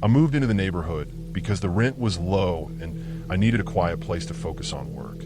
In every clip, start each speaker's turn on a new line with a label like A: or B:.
A: I moved into the neighborhood because the rent was low and I needed a quiet place to focus on work.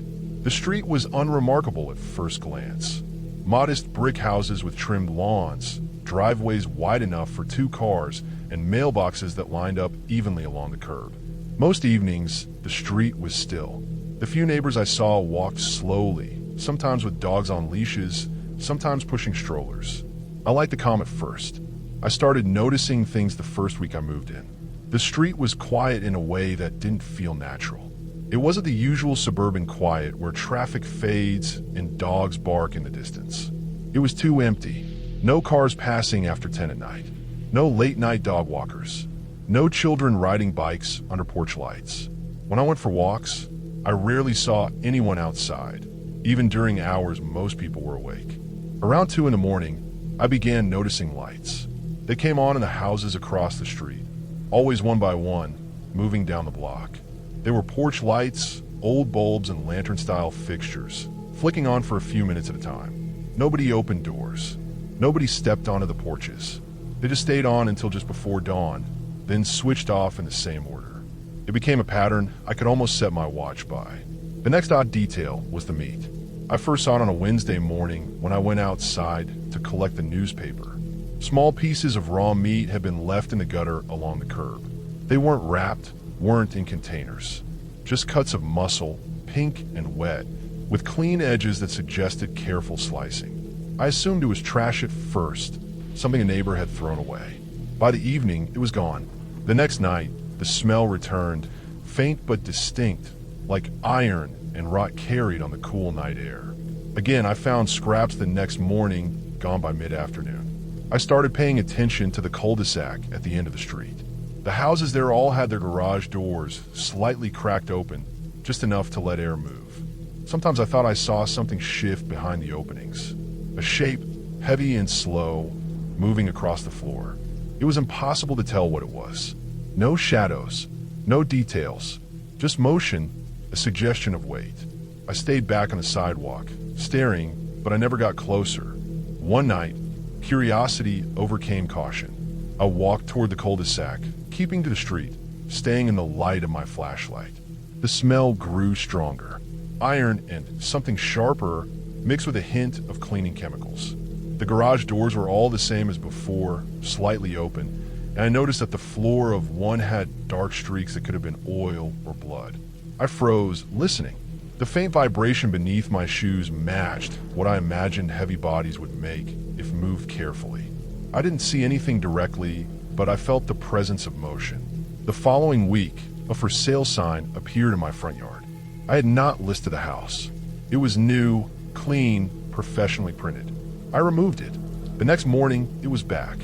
A: The street was unremarkable at first glance. Modest brick houses with trimmed lawns, driveways wide enough for 2 cars, and mailboxes that lined up evenly along the curb. Most evenings, the street was still. The few neighbors I saw walked slowly, sometimes with dogs on leashes, sometimes pushing strollers. I liked the calm at first. I started noticing things the first week I moved in. The street was quiet in a way that didn't feel natural. It wasn't the usual suburban quiet where traffic fades and dogs bark in the distance. It was too empty. No cars passing after 10 at night. No late-night dog walkers. No children riding bikes under porch lights. When I went for walks, I rarely saw anyone outside, even during hours most people were awake. Around 2 in the morning, I began noticing lights. They came on in the houses across the street, always one by one, moving down the block. They were porch lights, old bulbs, and lantern-style fixtures, flicking on for a few minutes at a time. Nobody opened doors. Nobody stepped onto the porches. They just stayed on until just before dawn, then switched off in the same order. It became a pattern I could almost set my watch by. The next odd detail was the meat. I first saw it on a Wednesday morning when I went outside to collect the newspaper. Small pieces of raw meat had been left in the gutter along the curb. They weren't wrapped, weren't in containers. Just cuts of muscle, pink and wet, with clean edges that suggested careful slicing. I assumed it was trash at first, something a neighbor had thrown away. By the evening, it was gone. The next night, the smell returned, faint but distinct, like iron and rot carried on the cool night air. Again, I found scraps the next morning, gone by mid-afternoon. I started paying attention to the cul-de-sac at the end of the street. The houses there all had their garage doors slightly cracked open, just enough to let air move. Sometimes I thought I saw something shift behind the openings. A shape, heavy and slow, moving across the floor. It was impossible to tell what it was. No shadows, no details, just motion, a suggestion of weight. I stayed back on the sidewalk, staring, but I never got closer. One night, curiosity overcame caution. I walked toward the cul-de-sac, keeping to the street, staying in the light of my flashlight. The smell grew stronger. Iron and something sharper mixed with a hint of cleaning chemicals. The garage doors were all the same as before, slightly open, and I noticed that the floor of one had dark streaks that could have been oil or blood. I froze, listening. The faint vibration beneath my shoes matched what I imagined heavy bodies would make if moved carefully. I didn't see anything directly, but I felt the presence of motion. The following week, a for sale sign appeared in my front yard. I had not listed the house. It was new, clean, professionally printed. I removed it. The next morning, it was back.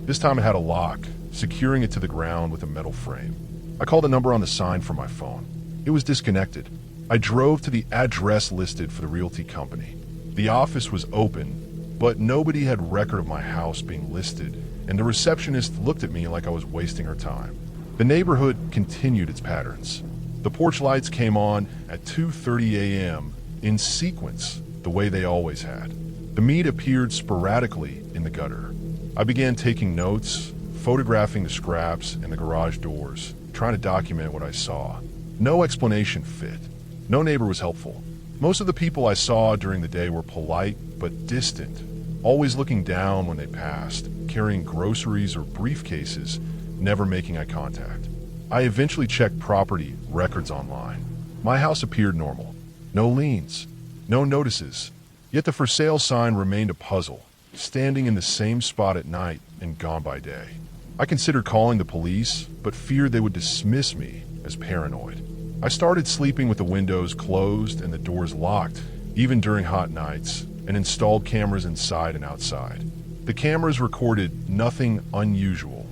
A: This time it had a lock, securing it to the ground with a metal frame. I called the number on the sign from my phone. It was disconnected. I drove to the address listed for the realty company. The office was open, but nobody had record of my house being listed, and the receptionist looked at me like I was wasting her time. The neighborhood continued its patterns. The porch lights came on at 2:30 a.m. in sequence, the way they always had. The meat appeared sporadically in the gutter. I began taking notes, photographing the scraps and the garage doors, trying to document what I saw. No explanation fit. No neighbor was helpful. Most of the people I saw during the day were polite but distant, always looking down when they passed, carrying groceries or briefcases, never making eye contact. I eventually checked property records online. My house appeared normal. No liens, no notices. Yet the for sale sign remained a puzzle, standing in the same spot at night and gone by day. I considered calling the police, but feared they would dismiss me as paranoid. I started sleeping with the windows closed and the doors locked, even during hot nights, and installed cameras inside and outside. The cameras recorded nothing unusual.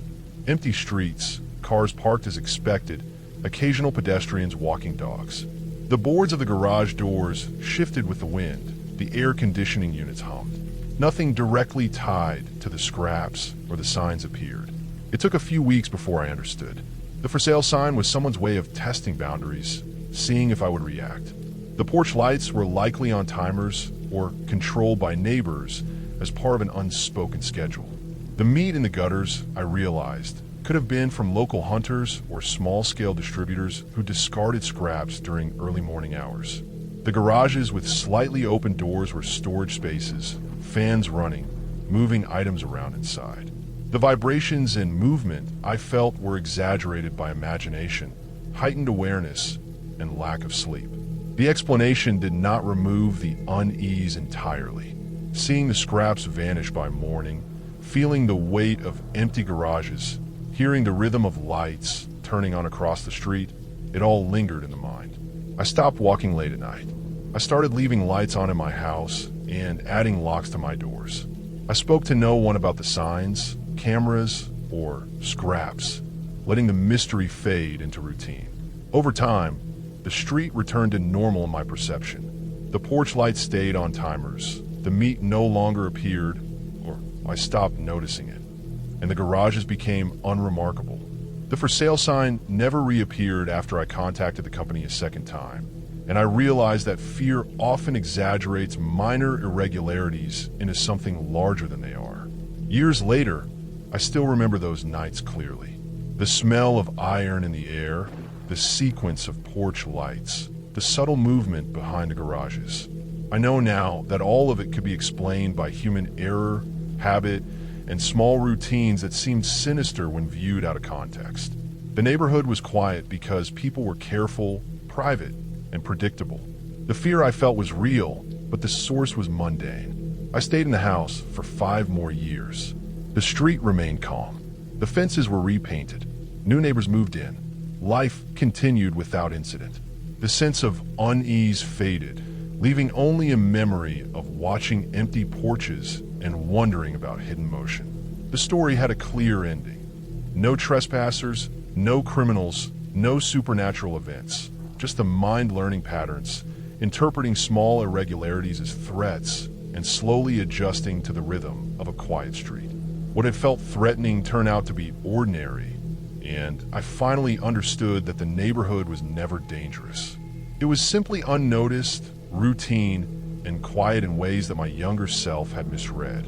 A: Empty streets, cars parked as expected, occasional pedestrians walking dogs. The boards of the garage doors shifted with the wind. The air conditioning units hummed. Nothing directly tied to the scraps or the signs appeared. It took a few weeks before I understood. The for sale sign was someone's way of testing boundaries, seeing if I would react. The porch lights were likely on timers or controlled by neighbors as part of an unspoken schedule. The meat in the gutters, I realized, could have been from local hunters or small-scale distributors who discarded scraps during early morning hours. The garages with slightly open doors were storage spaces, fans running, moving items around inside. The vibrations and movement I felt were exaggerated by imagination, heightened awareness, and lack of sleep. The explanation did not remove the unease entirely. Seeing the scraps vanish by morning, feeling the weight of empty garages, hearing the rhythm of lights turning on across the street, it all lingered in the mind. I stopped walking late at night. I started leaving lights on in my house and adding locks to my doors. I spoke to no one about the signs, cameras, or scraps, letting the mystery fade into routine. Over time, the street returned to normal in my perception. The porch lights stayed on timers. The meat no longer appeared, or I stopped noticing it, and the garages became unremarkable. The for sale sign never reappeared after I contacted the company a second time, and I realized that fear often exaggerates minor irregularities into something larger than they are. Years later, I still remember those nights clearly. The smell of iron in the air, the sequence of porch lights, the subtle movement behind the garages. I know now that all of it could be explained by human error, habit, and small routines that seemed sinister when viewed out of context. The neighborhood was quiet because people were careful, private, and predictable. The fear I felt was real, but the source was mundane. I stayed in the house for 5 more years. The street remained calm. The fences were repainted. New neighbors moved in. Life continued without incident. The sense of unease faded, leaving only a memory of watching empty porches and wondering about hidden motion. The story had a clear ending. No trespassers, no criminals, no supernatural events. Just the mind learning patterns, interpreting small irregularities as threats, and slowly adjusting to the rhythm of a quiet street. What had felt threatening turned out to be ordinary, and I finally understood that the neighborhood was never dangerous. It was simply unnoticed, routine, and quiet in ways that my younger self had misread.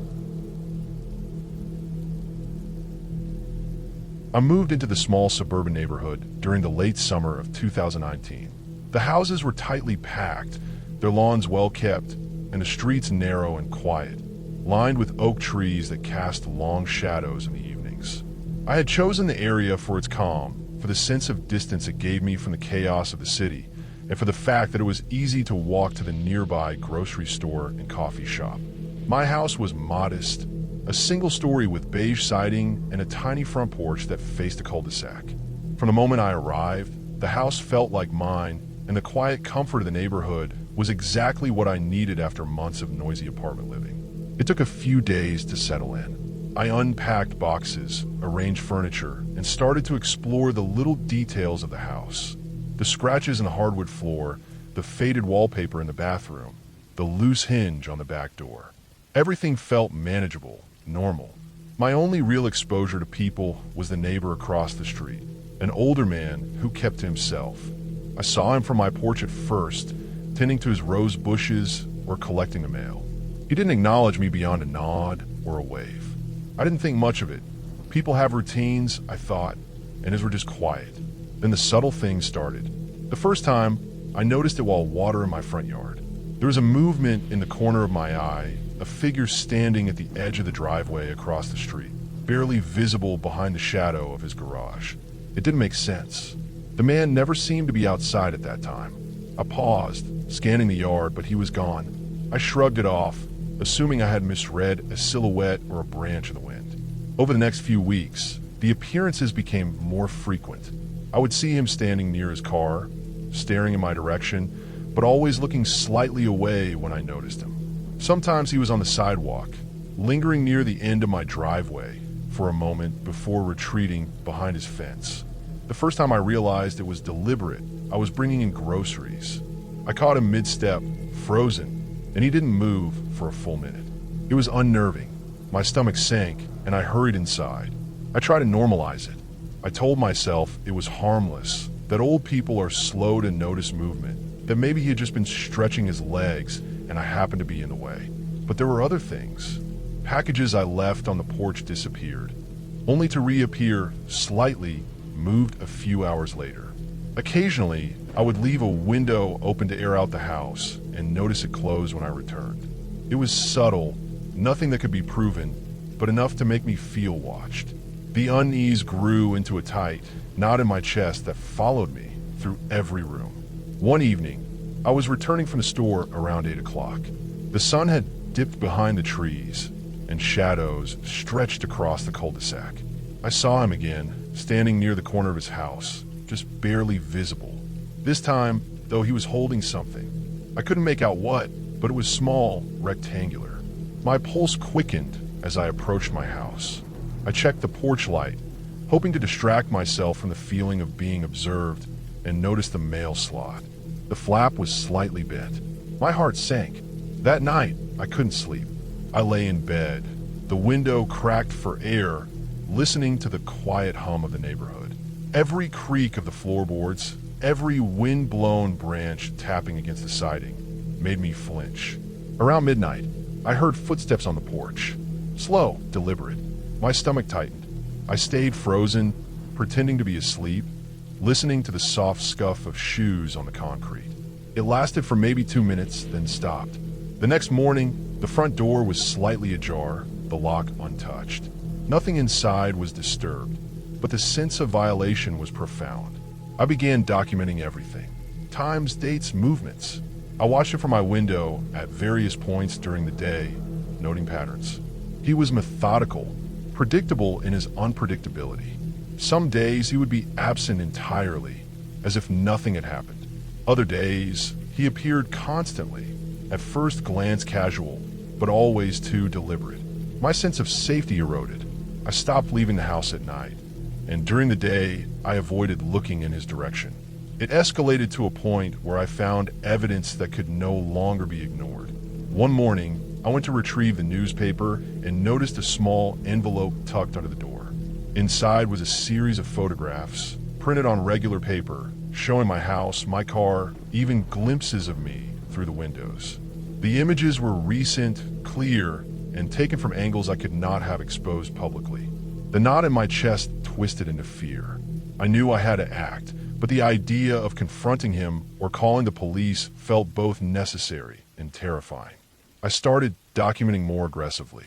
A: I moved into the small suburban neighborhood during the late summer of 2019. The houses were tightly packed, their lawns well kept, and the streets narrow and quiet, lined with oak trees that cast long shadows in the evenings. I had chosen the area for its calm, for the sense of distance it gave me from the chaos of the city, and for the fact that it was easy to walk to the nearby grocery store and coffee shop. My house was modest, a single story with beige siding and a tiny front porch that faced a cul-de-sac. From the moment I arrived, the house felt like mine, and the quiet comfort of the neighborhood was exactly what I needed after months of noisy apartment living. It took a few days to settle in. I unpacked boxes, arranged furniture, and started to explore the little details of the house. The scratches in the hardwood floor, the faded wallpaper in the bathroom, the loose hinge on the back door. Everything felt manageable, normal. My only real exposure to people was the neighbor across the street, an older man who kept to himself. I saw him from my porch at first, tending to his rose bushes or collecting the mail. He didn't acknowledge me beyond a nod or a wave. I didn't think much of it. People have routines, I thought, and his were just quiet. Then the subtle things started. The first time, I noticed it while watering my front yard. There was a movement in the corner of my eye, a figure standing at the edge of the driveway across the street, barely visible behind the shadow of his garage. It didn't make sense. The man never seemed to be outside at that time. I paused, scanning the yard, but he was gone. I shrugged it off, assuming I had misread a silhouette or a branch in the wind. Over the next few weeks, the appearances became more frequent. I would see him standing near his car, staring in my direction, but always looking slightly away when I noticed him. Sometimes he was on the sidewalk, lingering near the end of my driveway for a moment before retreating behind his fence. The first time I realized it was deliberate, I was bringing in groceries. I caught him mid-step, frozen, and he didn't move for a full minute. It was unnerving. My stomach sank, and I hurried inside. I tried to normalize it. I told myself it was harmless, that old people are slow to notice movement, that maybe he had just been stretching his legs and I happened to be in the way. But there were other things. Packages I left on the porch disappeared. only to reappear slightly moved a few hours later. Occasionally, I would leave a window open to air out the house and notice it close when I returned. It was subtle, nothing that could be proven, but enough to make me feel watched. The unease grew into a tight knot in my chest that followed me through every room. One evening, I was returning from the store around 8 o'clock. The sun had dipped behind the trees, and shadows stretched across the cul-de-sac. I saw him again, standing near the corner of his house, just barely visible. This time, though, he was holding something. I couldn't make out what, but it was small, rectangular. My pulse quickened as I approached my house. I checked the porch light, hoping to distract myself from the feeling of being observed, and noticed the mail slot. The flap was slightly bent. My heart sank. That night, I couldn't sleep. I lay in bed, the window cracked for air, listening to the quiet hum of the neighborhood. Every creak of the floorboards, every wind-blown branch tapping against the siding, made me flinch. Around midnight, I heard footsteps on the porch. Slow, deliberate. My stomach tightened. I stayed frozen, pretending to be asleep, listening to the soft scuff of shoes on the concrete. It lasted for maybe 2 minutes, then stopped. The next morning, the front door was slightly ajar, the lock untouched. Nothing inside was disturbed, but the sense of violation was profound. I began documenting everything. Times, dates, movements. I watched him from my window at various points during the day, noting patterns. He was methodical, predictable in his unpredictability. Some days he would be absent entirely, as if nothing had happened. Other days, he appeared constantly, at first glance casual, but always too deliberate. My sense of safety eroded. I stopped leaving the house at night, and during the day, I avoided looking in his direction. It escalated to a point where I found evidence that could no longer be ignored. One morning, I went to retrieve the newspaper and noticed a small envelope tucked under the door. Inside was a series of photographs, printed on regular paper, showing my house, my car, even glimpses of me through the windows. The images were recent, clear, and taken from angles I could not have exposed publicly. The knot in my chest twisted into fear. I knew I had to act, but the idea of confronting him or calling the police felt both necessary and terrifying. I started documenting more aggressively.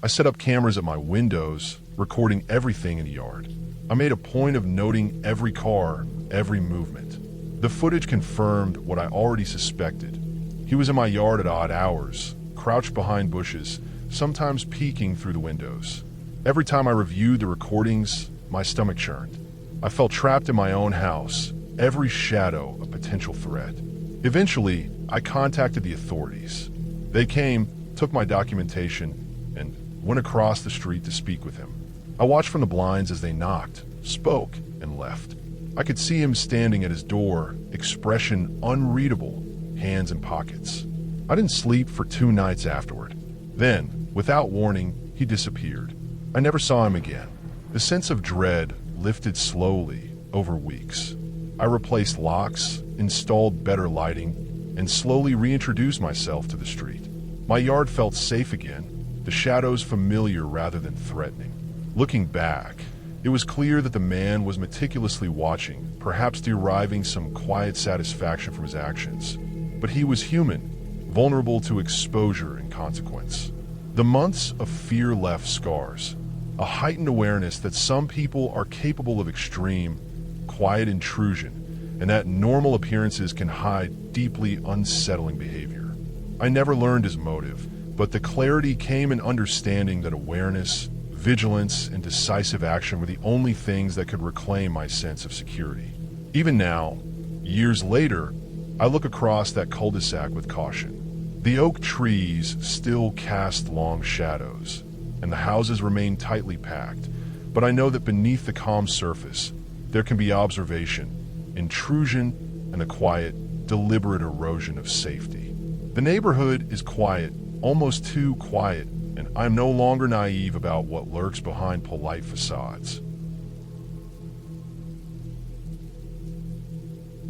A: I set up cameras at my windows, recording everything in the yard. I made a point of noting every car, every movement. The footage confirmed what I already suspected. He was in my yard at odd hours, crouched behind bushes, sometimes peeking through the windows. Every time I reviewed the recordings, my stomach churned. I felt trapped in my own house, every shadow a potential threat. Eventually, I contacted the authorities. They came, took my documentation, and went across the street to speak with him. I watched from the blinds as they knocked, spoke, and left. I could see him standing at his door, expression unreadable, hands in pockets. I didn't sleep for 2 nights afterward. Then, without warning, he disappeared. I never saw him again. The sense of dread lifted slowly over weeks. I replaced locks, installed better lighting, and slowly reintroduced myself to the street. My yard felt safe again, the shadows familiar rather than threatening. Looking back, it was clear that the man was meticulously watching, perhaps deriving some quiet satisfaction from his actions. But he was human, vulnerable to exposure and consequence. The months of fear left scars, a heightened awareness that some people are capable of extreme, quiet intrusion, and that normal appearances can hide deeply unsettling behavior. I never learned his motive, but the clarity came in understanding that awareness, vigilance, and decisive action were the only things that could reclaim my sense of security. Even now, years later, I look across that cul-de-sac with caution. The oak trees still cast long shadows, and the houses remain tightly packed, but I know that beneath the calm surface, there can be observation, intrusion, and a quiet, deliberate erosion of safety. The neighborhood is quiet, almost too quiet, and I'm no longer naive about what lurks behind polite facades.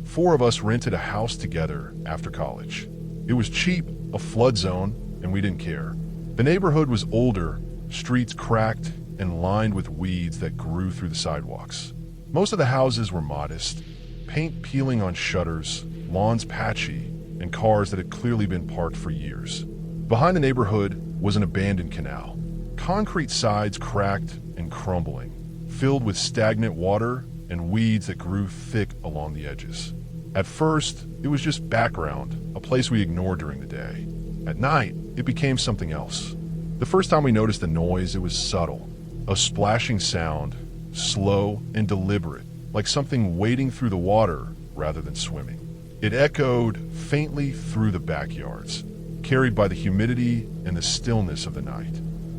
A: 4 of us rented a house together after college. It was cheap, a flood zone, and we didn't care. The neighborhood was older, streets cracked, and lined with weeds that grew through the sidewalks. Most of the houses were modest, paint peeling on shutters, lawns patchy, and cars that had clearly been parked for years. Behind the neighborhood was an abandoned canal, concrete sides cracked and crumbling, filled with stagnant water and weeds that grew thick along the edges. At first, it was just background, a place we ignored during the day. At night, it became something else. The first time we noticed the noise, it was subtle, a splashing sound, slow and deliberate, like something wading through the water rather than swimming. It echoed faintly through the backyards, carried by the humidity and the stillness of the night.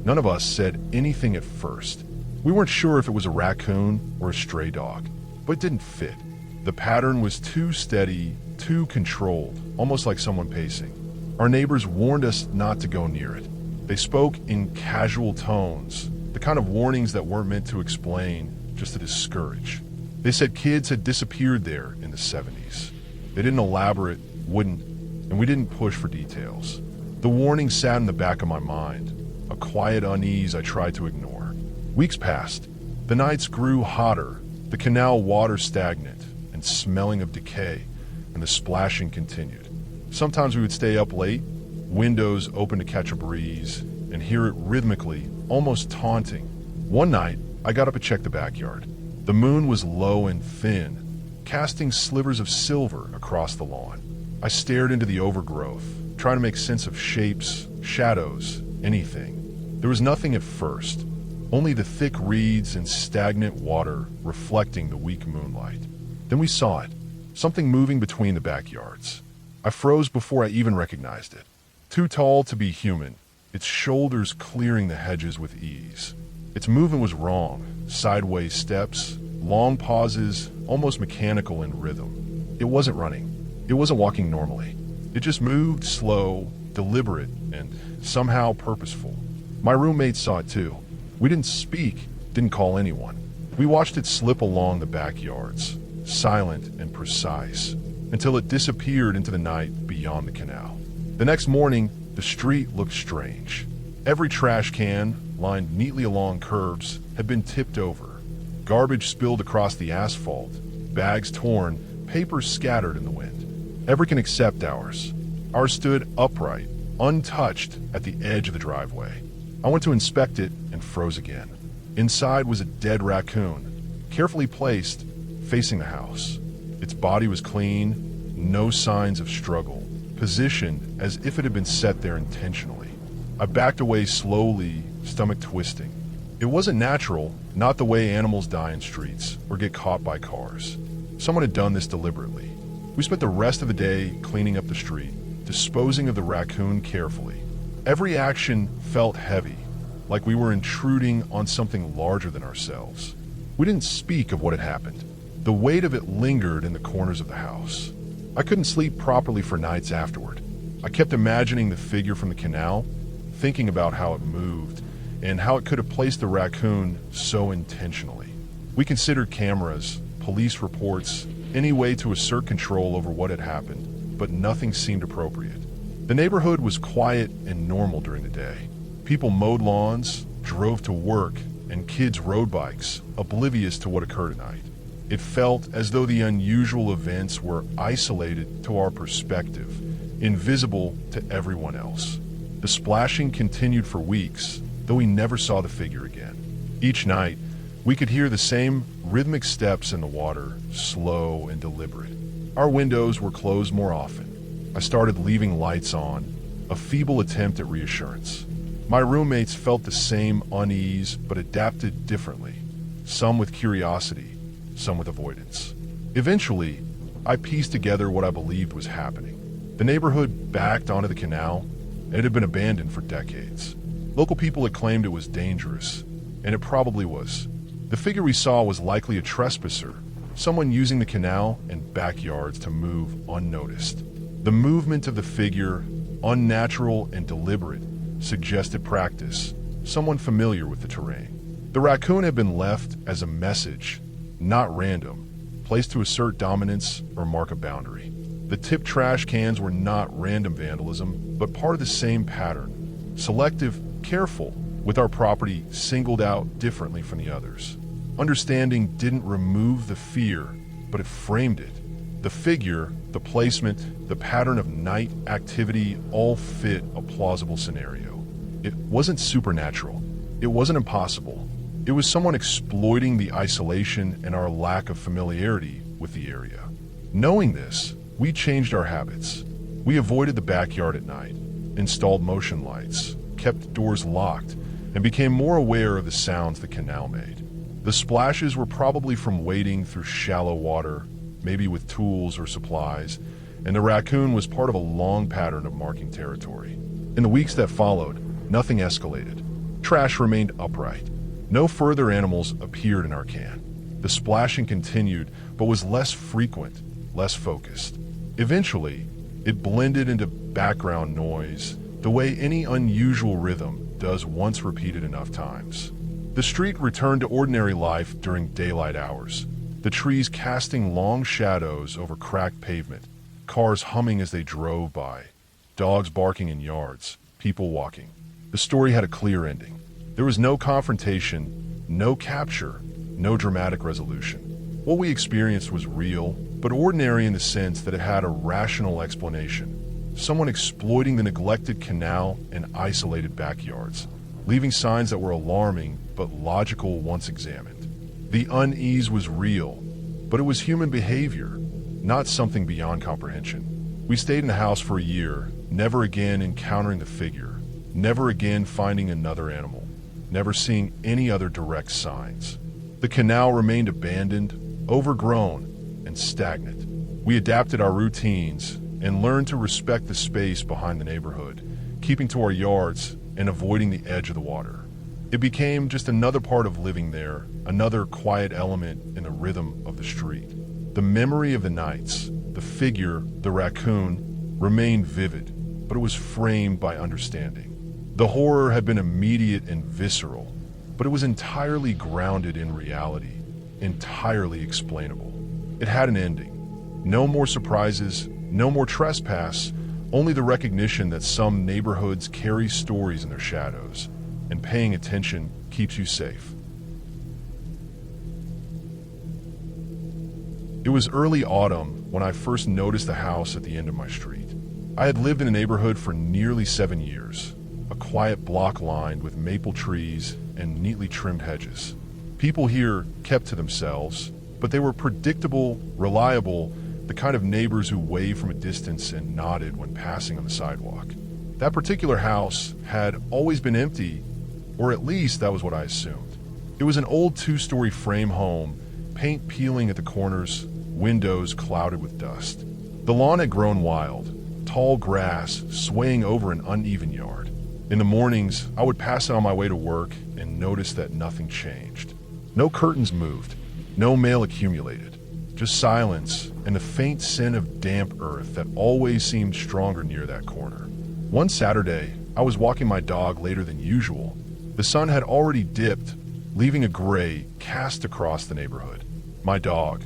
A: None of us said anything at first. We weren't sure if it was a raccoon or a stray dog, but it didn't fit. The pattern was too steady, too controlled, almost like someone pacing. Our neighbors warned us not to go near it. They spoke in casual tones, the kind of warnings that weren't meant to explain, just to discourage. They said kids had disappeared there in the 70s. They didn't elaborate, wouldn't, and we didn't push for details. The warning sat in the back of my mind, a quiet unease I tried to ignore. Weeks passed. The nights grew hotter, the canal water stagnant and smelling of decay, and the splashing continued. Sometimes we would stay up late, windows open to catch a breeze, and hear it rhythmically, almost taunting. One night, I got up to check the backyard. The moon was low and thin, casting slivers of silver across the lawn. I stared into the overgrowth, trying to make sense of shapes, shadows, anything. There was nothing at first, only the thick reeds and stagnant water reflecting the weak moonlight. Then we saw it, something moving between the backyards. I froze before I even recognized it. Too tall to be human, its shoulders clearing the hedges with ease. Its movement was wrong, sideways steps, long pauses, almost mechanical in rhythm. It wasn't running. It wasn't walking normally. It just moved slow, deliberate, and somehow purposeful. My roommate saw it too. We didn't speak, didn't call anyone. We watched it slip along the backyards, silent and precise, until it disappeared into the night beyond the canal. The next morning, the street looked strange. Every trash can, lined neatly along curbs, had been tipped over. Garbage spilled across the asphalt, bags torn, papers scattered in the wind. Every can except ours. Ours stood upright, untouched at the edge of the driveway. I went to inspect it and froze again. Inside was a dead raccoon, carefully placed, facing the house. Its body was clean, no signs of struggle, positioned as if it had been set there intentionally. I backed away slowly, stomach twisting. It wasn't natural, not the way animals die in streets or get caught by cars. Someone had done this deliberately. We spent the rest of the day cleaning up the street, disposing of the raccoon carefully. Every action felt heavy, like we were intruding on something larger than ourselves. We didn't speak of what had happened. The weight of it lingered in the corners of the house. I couldn't sleep properly for nights afterward. I kept imagining the figure from the canal, thinking about how it moved, and how it could have placed the raccoon so intentionally. We considered cameras, police reports, any way to assert control over what had happened, but nothing seemed appropriate. The neighborhood was quiet and normal during the day. People mowed lawns, drove to work, and kids rode bikes, oblivious to what occurred at night. It felt as though the unusual events were isolated to our perspective, invisible to everyone else. The splashing continued for weeks, though we never saw the figure again. Each night, we could hear the same rhythmic steps in the water, slow and deliberate. Our windows were closed more often. I started leaving lights on, a feeble attempt at reassurance. My roommates felt the same unease, but adapted differently, some with curiosity, some with avoidance. Eventually, I pieced together what I believed was happening. The neighborhood backed onto the canal, and it had been abandoned for decades. Local people had claimed it was dangerous, and it probably was. The figure we saw was likely a trespasser, someone using the canal and backyards to move unnoticed. The movement of the figure, unnatural and deliberate, suggested practice, someone familiar with the terrain. The raccoon had been left as a message, not random, placed to assert dominance or mark a boundary. The tipped trash cans were not random vandalism, but part of the same pattern. Selective, careful, with our property singled out differently from the others. Understanding didn't remove the fear, but it framed it. The figure, the placement, the pattern of night activity all fit a plausible scenario. It wasn't supernatural. It wasn't impossible. It was someone exploiting the isolation and our lack of familiarity with the area. Knowing this, we changed our habits. We avoided the backyard at night, installed motion lights, kept doors locked, and became more aware of the sounds the canal made. The splashes were probably from wading through shallow water, maybe with tools or supplies, and the raccoon was part of a long pattern of marking territory. In the weeks that followed, nothing escalated. Trash remained upright. No further animals appeared in our can. The splashing continued, but was less frequent, less focused. Eventually, it blended into background noise, the way any unusual rhythm does once repeated enough times. The street returned to ordinary life during daylight hours, the trees casting long shadows over cracked pavement, cars humming as they drove by, dogs barking in yards, people walking. The story had a clear ending. There was no confrontation, no capture, no dramatic resolution. What we experienced was real, but ordinary in the sense that it had a rational explanation. Someone exploiting the neglected canal and isolated backyards, leaving signs that were alarming but logical once examined. The unease was real, but it was human behavior, not something beyond comprehension. We stayed in the house for a year, never again encountering the figure, never again finding another animal, never seeing any other direct signs. The canal remained abandoned, overgrown, and stagnant. We adapted our routines and learned to respect the space behind the neighborhood, keeping to our yards and avoiding the edge of the water. It became just another part of living there, another quiet element in the rhythm of the street. The memory of the nights, the figure, the raccoon, remained vivid, but it was framed by understanding. The horror had been immediate and visceral, but it was entirely grounded in reality, entirely explainable. It had an ending. No more surprises, no more trespass, only the recognition that some neighborhoods carry stories in their shadows, and paying attention keeps you safe. It was early autumn when I first noticed the house at the end of my street. I had lived in the neighborhood for nearly 7 years, a quiet block lined with maple trees and neatly trimmed hedges. People here kept to themselves, but they were predictable, reliable, the kind of neighbors who waved from a distance and nodded when passing on the sidewalk. That particular house had always been empty, or at least that was what I assumed. It was an old 2-story frame home, paint peeling at the corners, windows clouded with dust. The lawn had grown wild, tall grass swaying over an uneven yard. In the mornings, I would pass it on my way to work and notice that nothing changed. No curtains moved, no mail accumulated, just silence and the faint scent of damp earth that always seemed stronger near that corner. One Saturday, I was walking my dog later than usual. The sun had already dipped, leaving a gray cast across the neighborhood. My dog,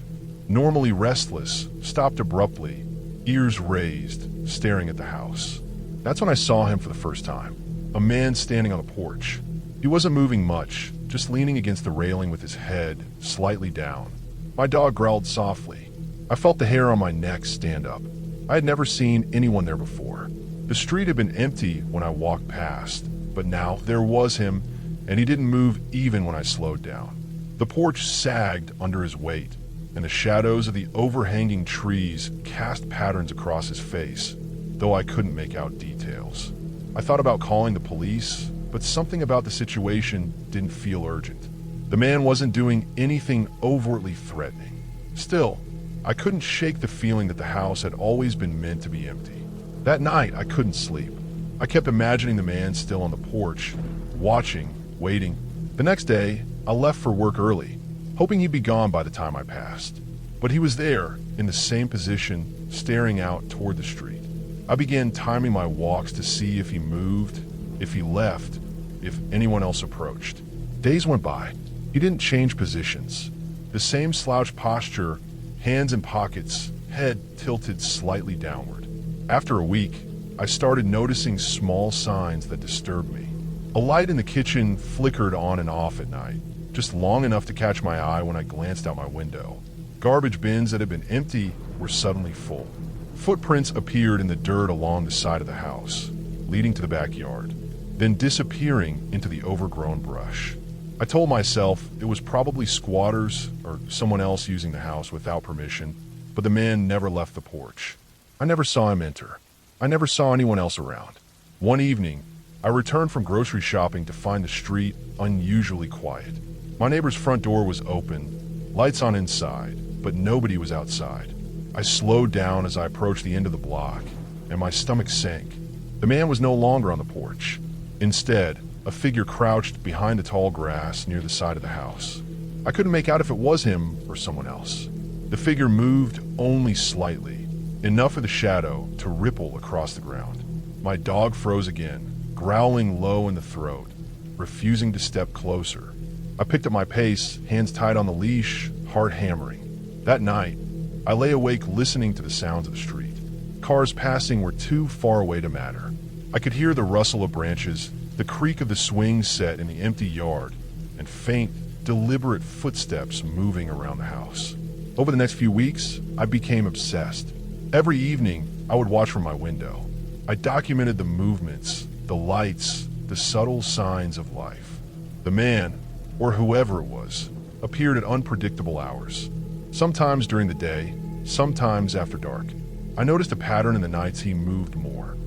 A: normally restless, stopped abruptly, ears raised, staring at the house. That's when I saw him for the first time. A man standing on the porch. He wasn't moving much, just leaning against the railing with his head slightly down. My dog growled softly. I felt the hair on my neck stand up. I had never seen anyone there before. The street had been empty when I walked past, but now there was him, and he didn't move even when I slowed down. The porch sagged under his weight, and the shadows of the overhanging trees cast patterns across his face, though I couldn't make out details. I thought about calling the police, but something about the situation didn't feel urgent. The man wasn't doing anything overtly threatening. Still, I couldn't shake the feeling that the house had always been meant to be empty. That night, I couldn't sleep. I kept imagining the man still on the porch, watching, waiting. The next day, I left for work early, hoping he'd be gone by the time I passed. But he was there, in the same position, staring out toward the street. I began timing my walks to see if he moved, if he left, if anyone else approached. Days went by. He didn't change positions. The same slouched posture, hands in pockets, head tilted slightly downward. After a week, I started noticing small signs that disturbed me. A light in the kitchen flickered on and off at night, just long enough to catch my eye when I glanced out my window. Garbage bins that had been empty were suddenly full. Footprints appeared in the dirt along the side of the house, leading to the backyard, then disappearing into the overgrown brush. I told myself it was probably squatters or someone else using the house without permission, but the man never left the porch. I never saw him enter. I never saw anyone else around. One evening, I returned from grocery shopping to find the street unusually quiet. My neighbor's front door was open, lights on inside, but nobody was outside. I slowed down as I approached the end of the block, and my stomach sank. The man was no longer on the porch. Instead, a figure crouched behind the tall grass near the side of the house. I couldn't make out if it was him or someone else. The figure moved only slightly, enough for the shadow to ripple across the ground. My dog froze again, growling low in the throat, refusing to step closer. I picked up my pace, hands tied on the leash, heart hammering. That night, I lay awake listening to the sounds of the street. Cars passing were too far away to matter. I could hear the rustle of branches, the creak of the swing set in the empty yard, and faint, deliberate footsteps moving around the house. Over the next few weeks, I became obsessed. Every evening, I would watch from my window. I documented the movements, the lights, the subtle signs of life. The man, or whoever it was, appeared at unpredictable hours. Sometimes during the day, sometimes after dark. I noticed a pattern in the nights he moved more.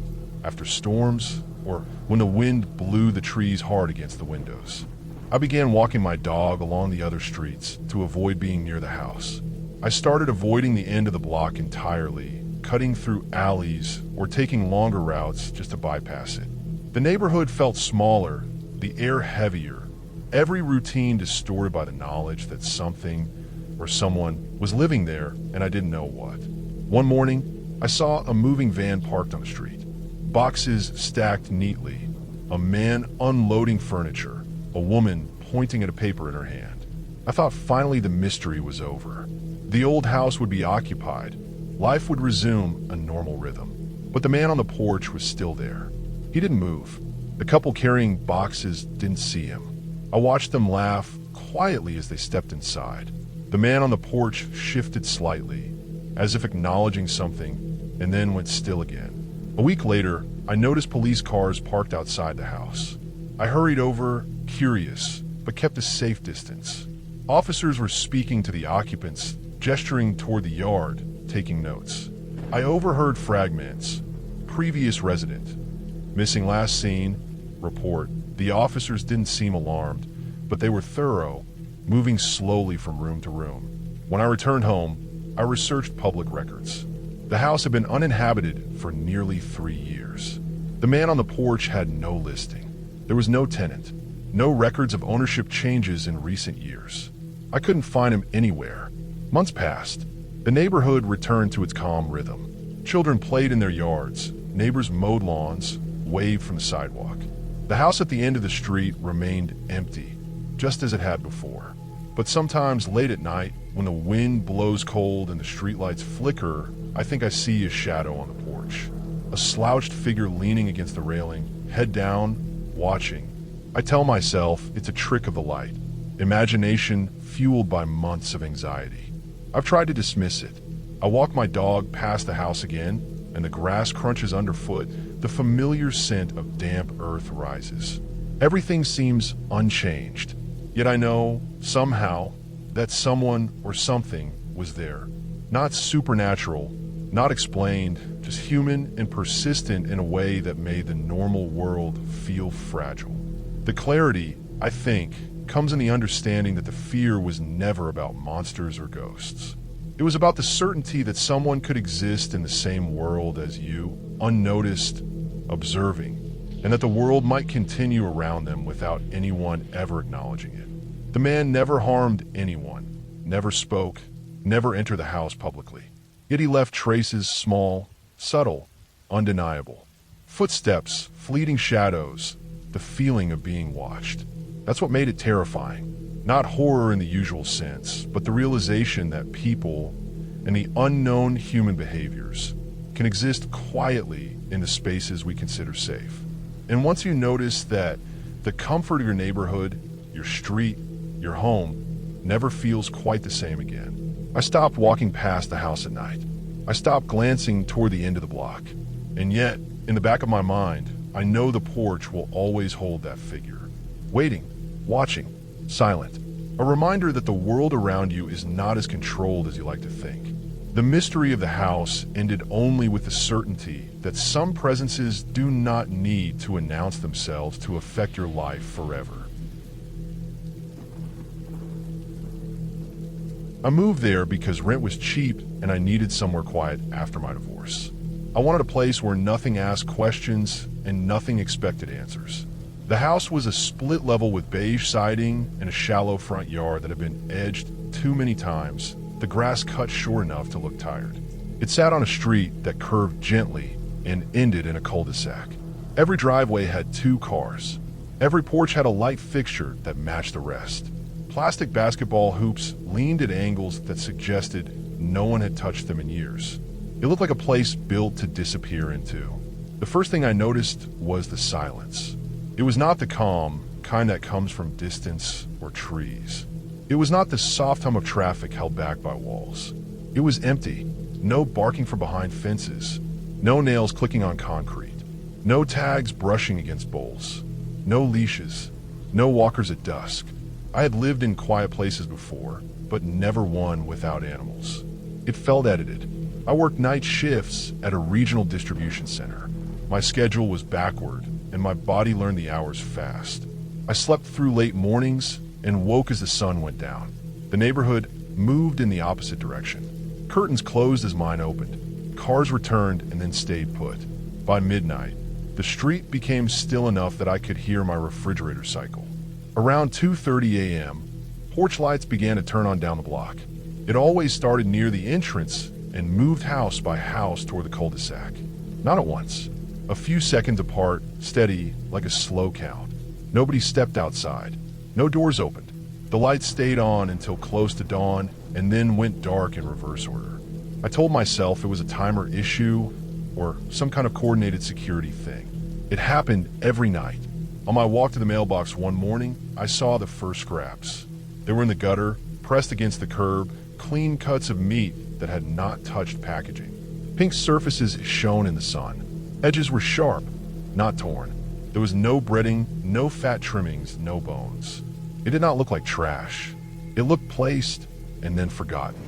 A: After storms, or when the wind blew the trees hard against the windows. I began walking my dog along the other streets to avoid being near the house. I started avoiding the end of the block entirely, cutting through alleys or taking longer routes just to bypass it. The neighborhood felt smaller, the air heavier, every routine distorted by the knowledge that something or someone was living there and I didn't know what. One morning, I saw a moving van parked on the street. Boxes stacked neatly, a man unloading furniture, a woman pointing at a paper in her hand. I thought finally the mystery was over. The old house would be occupied. Life would resume a normal rhythm. But the man on the porch was still there. He didn't move. The couple carrying boxes didn't see him. I watched them laugh quietly as they stepped inside. The man on the porch shifted slightly, as if acknowledging something, and then went still again. A week later, I noticed police cars parked outside the house. I hurried over, curious, but kept a safe distance. Officers were speaking to the occupants, gesturing toward the yard, taking notes. I overheard fragments. Previous resident. Missing last seen. Report. The officers didn't seem alarmed, but they were thorough, moving slowly from room to room. When I returned home, I researched public records. The house had been uninhabited for nearly 3 years. The man on the porch had no listing. There was no tenant, no records of ownership changes in recent years. I couldn't find him anywhere. Months passed. The neighborhood returned to its calm rhythm. Children played in their yards. Neighbors mowed lawns, waved from the sidewalk. The house at the end of the street remained empty, just as it had before. But sometimes late at night, when the wind blows cold and the streetlights flicker, I think I see a shadow on the porch. A slouched figure leaning against the railing, head down, watching. I tell myself it's a trick of the light, imagination fueled by months of anxiety. I've tried to dismiss it. I walk my dog past the house again, and the grass crunches underfoot. The familiar scent of damp earth rises. Everything seems unchanged, yet I know, somehow, that someone or something was there. Not supernatural, not explained, just human and persistent in a way that made the normal world feel fragile. The clarity, I think, comes in the understanding that the fear was never about monsters or ghosts. It was about the certainty that someone could exist in the same world as you, unnoticed, observing, and that the world might continue around them without anyone ever acknowledging it. The man never harmed anyone, never spoke, never entered the house publicly. Yet he left traces small, subtle, undeniable. Footsteps, fleeting shadows, the feeling of being watched. That's what made it terrifying. Not horror in the usual sense, but the realization that people and the unknown human behaviors can exist quietly in the spaces we consider safe. And once you notice that The comfort of your neighborhood, your street, your home, never feels quite the same again. I stopped walking past the house at night. I stopped glancing toward the end of the block. And yet, in the back of my mind, I know the porch will always hold that figure. Waiting, watching, silent. A reminder that the world around you is not as controlled as you like to think. The mystery of the house ended only with the certainty that some presences do not need to announce themselves to affect your life forever. I moved there because rent was cheap and I needed somewhere quiet after my divorce. I wanted a place where nothing asked questions and nothing expected answers. The house was a split level with beige siding and a shallow front yard that had been edged too many times, the grass cut short enough to look tired. It sat on a street that curved gently and ended in a cul-de-sac. Every driveway had 2 cars. Every porch had a light fixture that matched the rest. Plastic basketball hoops leaned at angles that suggested no one had touched them in years. It looked like a place built to disappear into. The first thing I noticed was the silence. It was not the calm kind that comes from distance or trees. It was not the soft hum of traffic held back by walls. It was empty. No barking from behind fences. No nails clicking on concrete. No tags brushing against bowls. No leashes. No walkers at dusk. I had lived in quiet places before, but never one without animals. It felt edited. I worked night shifts at a regional distribution center. My schedule was backward, and my body learned the hours fast. I slept through late mornings and woke as the sun went down. The neighborhood moved in the opposite direction. Curtains closed as mine opened. Cars returned and then stayed put. By midnight, the street became still enough that I could hear my refrigerator cycle. Around 2:30 a.m., porch lights began to turn on down the block. It always started near the entrance and moved house by house toward the cul-de-sac. Not at once. A few seconds apart, steady, like a slow count. Nobody stepped outside. No doors opened. The lights stayed on until close to dawn and then went dark in reverse order. I told myself it was a timer issue or some kind of coordinated security thing. It happened every night. On my walk to the mailbox one morning, I saw the first scraps. They were in the gutter, pressed against the curb, clean cuts of meat that had not touched packaging. Pink surfaces shone in the sun. Edges were sharp, not torn. There was no breading, no fat trimmings, no bones. It did not look like trash. It looked placed and then forgotten.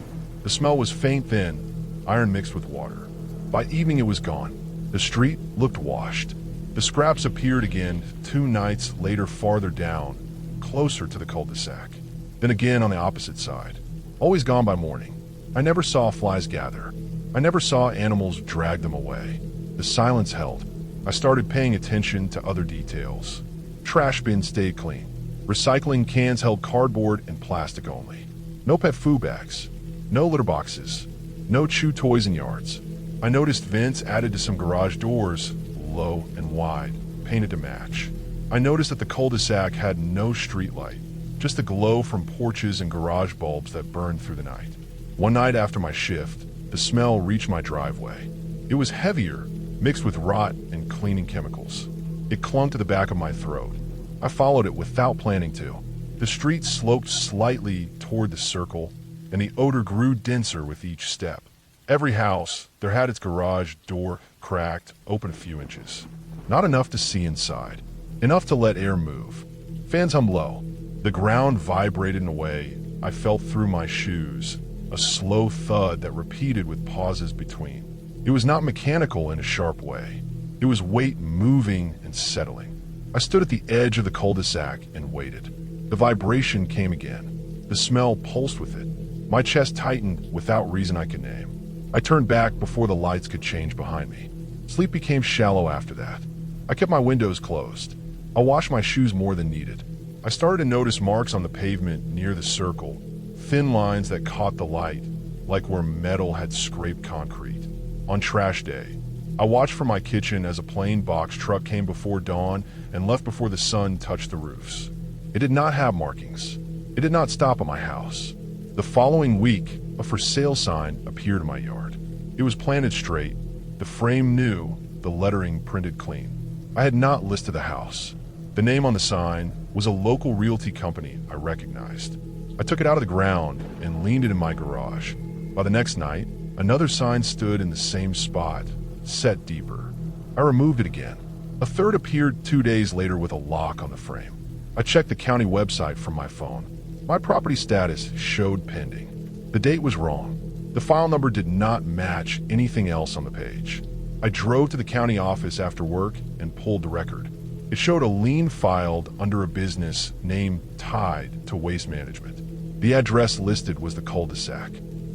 A: The smell was faint then, iron mixed with water. By evening it was gone. The street looked washed. The scraps appeared again 2 nights later farther down, closer to the cul-de-sac. Then again on the opposite side. Always gone by morning. I never saw flies gather. I never saw animals drag them away. The silence held. I started paying attention to other details. Trash bins stayed clean. Recycling cans held cardboard and plastic only. No pet food bags. No litter boxes. No chew toys in yards. I noticed vents added to some garage doors, low and wide, painted to match. I noticed that the cul-de-sac had no street light, just the glow from porches and garage bulbs that burned through the night. One night after my shift, the smell reached my driveway. It was heavier, mixed with rot and cleaning chemicals. It clung to the back of my throat. I followed it without planning to. The street sloped slightly toward the circle, and the odor grew denser with each step. Every house, there had its garage door cracked, open a few inches. Not enough to see inside. Enough to let air move. Fans hummed low. The ground vibrated in a way I felt through my shoes, a slow thud that repeated with pauses between. It was not mechanical in a sharp way. It was weight moving and settling. I stood at the edge of the cul-de-sac and waited. The vibration came again. The smell pulsed with it. My chest tightened without reason I could name. I turned back before the lights could change behind me. Sleep became shallow after that. I kept my windows closed. I washed my shoes more than needed. I started to notice marks on the pavement near the circle, thin lines that caught the light, like where metal had scraped concrete. On trash day, I watched from my kitchen as a plain box truck came before dawn and left before the sun touched the roofs. It did not have markings. It did not stop at my house. The following week, a for sale sign appeared in my yard. It was planted straight, the frame new, the lettering printed clean. I had not listed the house. The name on the sign was a local realty company I recognized. I took it out of the ground and leaned it in my garage. By the next night, another sign stood in the same spot, set deeper. I removed it again. A third appeared 2 days later with a lock on the frame. I checked the county website from my phone. My property status showed pending. The date was wrong. The file number did not match anything else on the page. I drove to the county office after work and pulled the record. It showed a lien filed under a business name tied to waste management. The address listed was the cul-de-sac.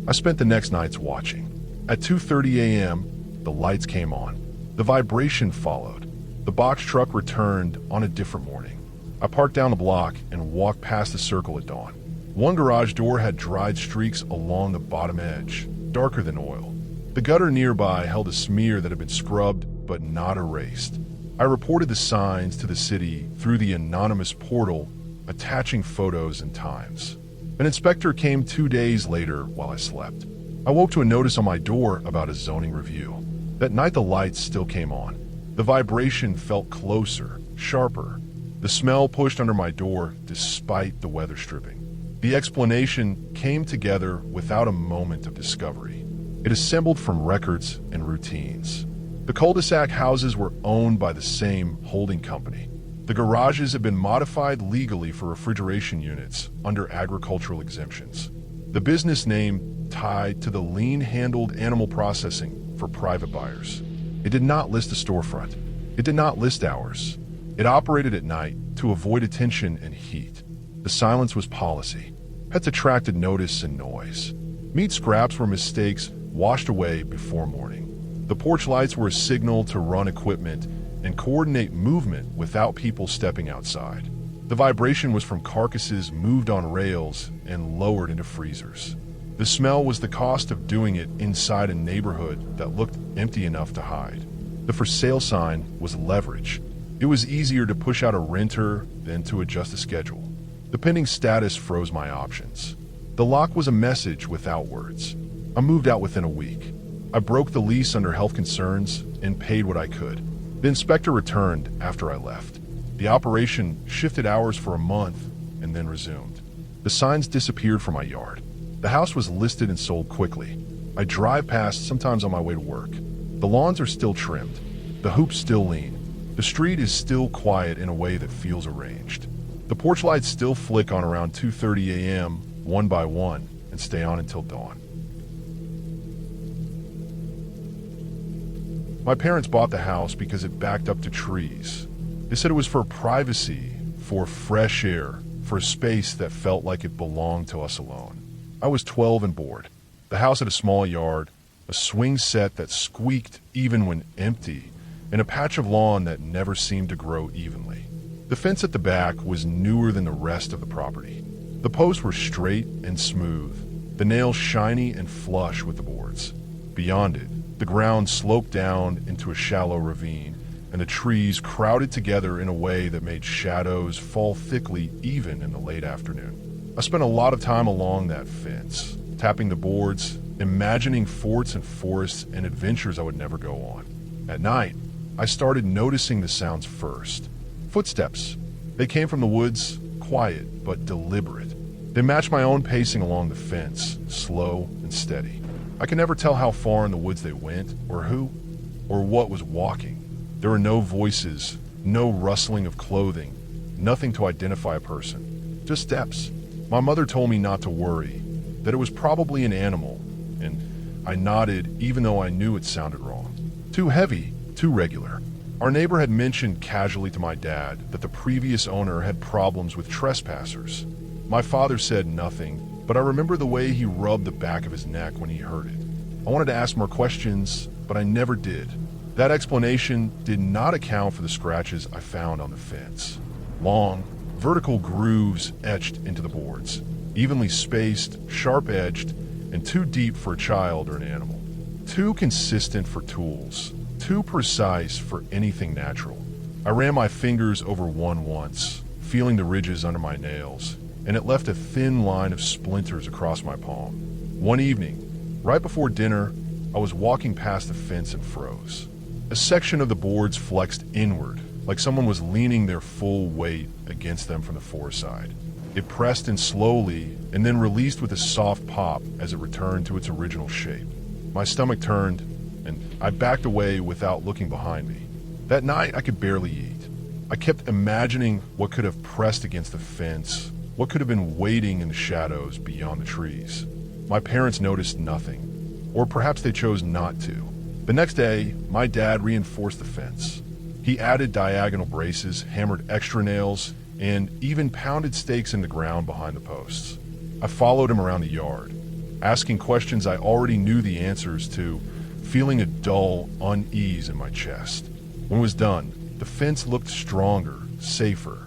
A: I spent the next nights watching. At 2:30 a.m., the lights came on. The vibration followed. The box truck returned on a different morning. I parked down the block and walked past the circle at dawn. One garage door had dried streaks along the bottom edge, darker than oil. The gutter nearby held a smear that had been scrubbed but not erased. I reported the signs to the city through the anonymous portal, attaching photos and times. An inspector came 2 days later while I slept. I woke to a notice on my door about a zoning review. That night the lights still came on. The vibration felt closer, sharper. The smell pushed under my door despite the weather stripping. The explanation came together without a moment of discovery. It assembled from records and routines. The cul-de-sac houses were owned by the same holding company. The garages had been modified legally for refrigeration units under agricultural exemptions. The business name tied to the lien-handled animal processing for private buyers. It did not list a storefront. It did not list hours. It operated at night to avoid attention and heat. The silence was policy. Pets attracted notice and noise. Meat scraps were mistakes washed away before morning. The porch lights were a signal to run equipment and coordinate movement without people stepping outside. The vibration was from carcasses moved on rails and lowered into freezers. The smell was the cost of doing it inside a neighborhood that looked empty enough to hide. The for sale sign was leverage. It was easier to push out a renter than to adjust the schedule. The pending status froze my options. The lock was a message without words. I moved out within a week. I broke the lease under health concerns and paid what I could. The inspector returned after I left. The operation shifted hours for a month and then resumed. The signs disappeared from my yard. The house was listed and sold quickly. I drive past sometimes on my way to work. The lawns are still trimmed. The hoops still lean. The street is still quiet in a way that feels arranged. The porch lights still flick on around 2:30 a.m. one by one and stay on until dawn. My parents bought the house because it backed up to trees. They said it was for privacy, for fresh air, for a space that felt like it belonged to us alone. I was 12 and bored. The house had a small yard, a swing set that squeaked even when empty, and a patch of lawn that never seemed to grow evenly. The fence at the back was newer than the rest of the property. The posts were straight and smooth, the nails shiny and flush with the boards. Beyond it, the ground sloped down into a shallow ravine, and the trees crowded together in a way that made shadows fall thickly even in the late afternoon. I spent a lot of time along that fence, tapping the boards, imagining forts and forests and adventures I would never go on. At night, I started noticing the sounds first. Footsteps. They came from the woods, quiet but deliberate. They matched my own pacing along the fence, slow and steady. I could never tell how far in the woods they went, or who, or what was walking. There were no voices, no rustling of clothing, nothing to identify a person, just steps. My mother told me not to worry, that it was probably an animal, and I nodded even though I knew it sounded wrong. Too heavy, too regular. Our neighbor had mentioned casually to my dad that the previous owner had problems with trespassers. My father said nothing, but I remember the way he rubbed the back of his neck when he heard it. I wanted to ask more questions, but I never did. That explanation did not account for the scratches I found on the fence. Long, vertical grooves etched into the boards, evenly spaced, sharp-edged, and too deep for a child or an animal. Too consistent for tools, too precise for anything natural. I ran my fingers over one once, feeling the ridges under my nails, and it left a thin line of splinters across my palm. One evening, right before dinner, I was walking past the fence and froze. A section of the boards flexed inward, like someone was leaning their full weight against them from the foreside. It pressed in slowly and then released with a soft pop as it returned to its original shape. My stomach turned, and I backed away without looking behind me. That night, I could barely eat. I kept imagining what could have pressed against the fence, what could have been waiting in the shadows beyond the trees. My parents noticed nothing, or perhaps they chose not to. The next day, my dad reinforced the fence. He added diagonal braces, hammered extra nails, and even pounded stakes in the ground behind the posts. I followed him around the yard, asking questions I already knew the answers to, feeling a dull unease in my chest. When it was done, the fence looked stronger, safer.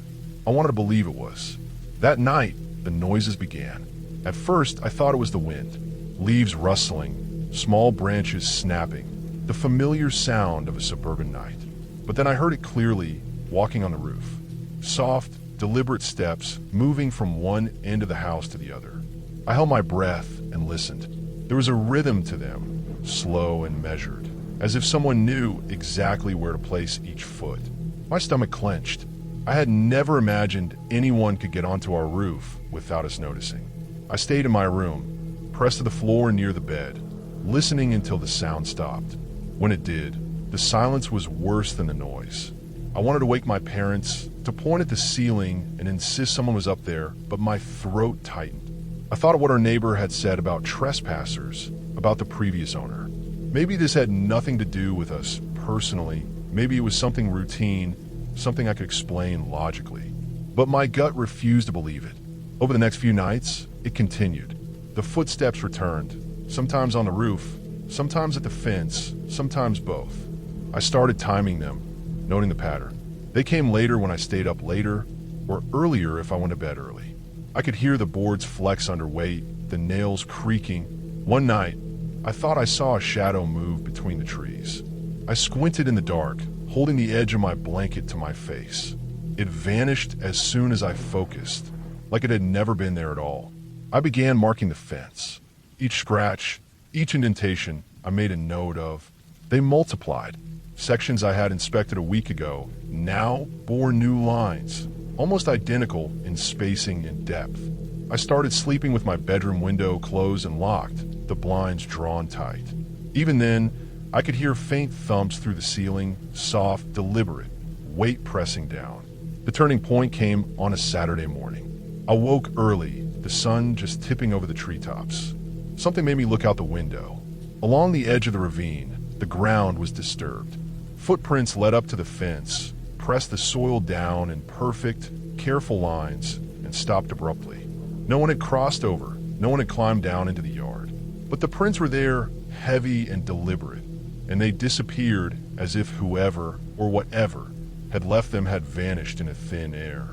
A: I wanted to believe it was. That night, the noises began. At first, I thought it was the wind. Leaves rustling, small branches snapping, the familiar sound of a suburban night. But then I heard it clearly, walking on the roof. Soft, deliberate steps, moving from one end of the house to the other. I held my breath and listened. There was a rhythm to them, slow and measured, as if someone knew exactly where to place each foot. My stomach clenched. I had never imagined anyone could get onto our roof without us noticing. I stayed in my room, pressed to the floor near the bed, listening until the sound stopped. When it did, the silence was worse than the noise. I wanted to wake my parents, to point at the ceiling and insist someone was up there, but my throat tightened. I thought of what our neighbor had said about trespassers, about the previous owner. Maybe this had nothing to do with us personally. Maybe it was something routine, something I could explain logically. But my gut refused to believe it. Over the next few nights, it continued. The footsteps returned, sometimes on the roof, sometimes at the fence, sometimes both. I started timing them, noting the pattern. They came later when I stayed up later, or earlier if I went to bed early. I could hear the boards flex under weight, the nails creaking. One night, I thought I saw a shadow move between the trees. I squinted in the dark, holding the edge of my blanket to my face. It vanished as soon as I focused, like it had never been there at all. I began marking the fence. Each scratch, each indentation, I made a note of. They multiplied. Sections I had inspected a week ago now bore new lines, almost identical in spacing and depth. I started sleeping with my bedroom window closed and locked, the blinds drawn tight. Even then, I could hear faint thumps through the ceiling, soft, deliberate, weight pressing down. The turning point came on a Saturday morning. I woke early, the sun just tipping over the treetops. Something made me look out the window. Along the edge of the ravine, the ground was disturbed. Footprints led up to the fence, pressed the soil down in perfect, careful lines, and stopped abruptly. No one had crossed over, no one had climbed down into the yard. But the prints were there, heavy and deliberate, and they disappeared as if whoever, or whatever, had left them had vanished in a thin air.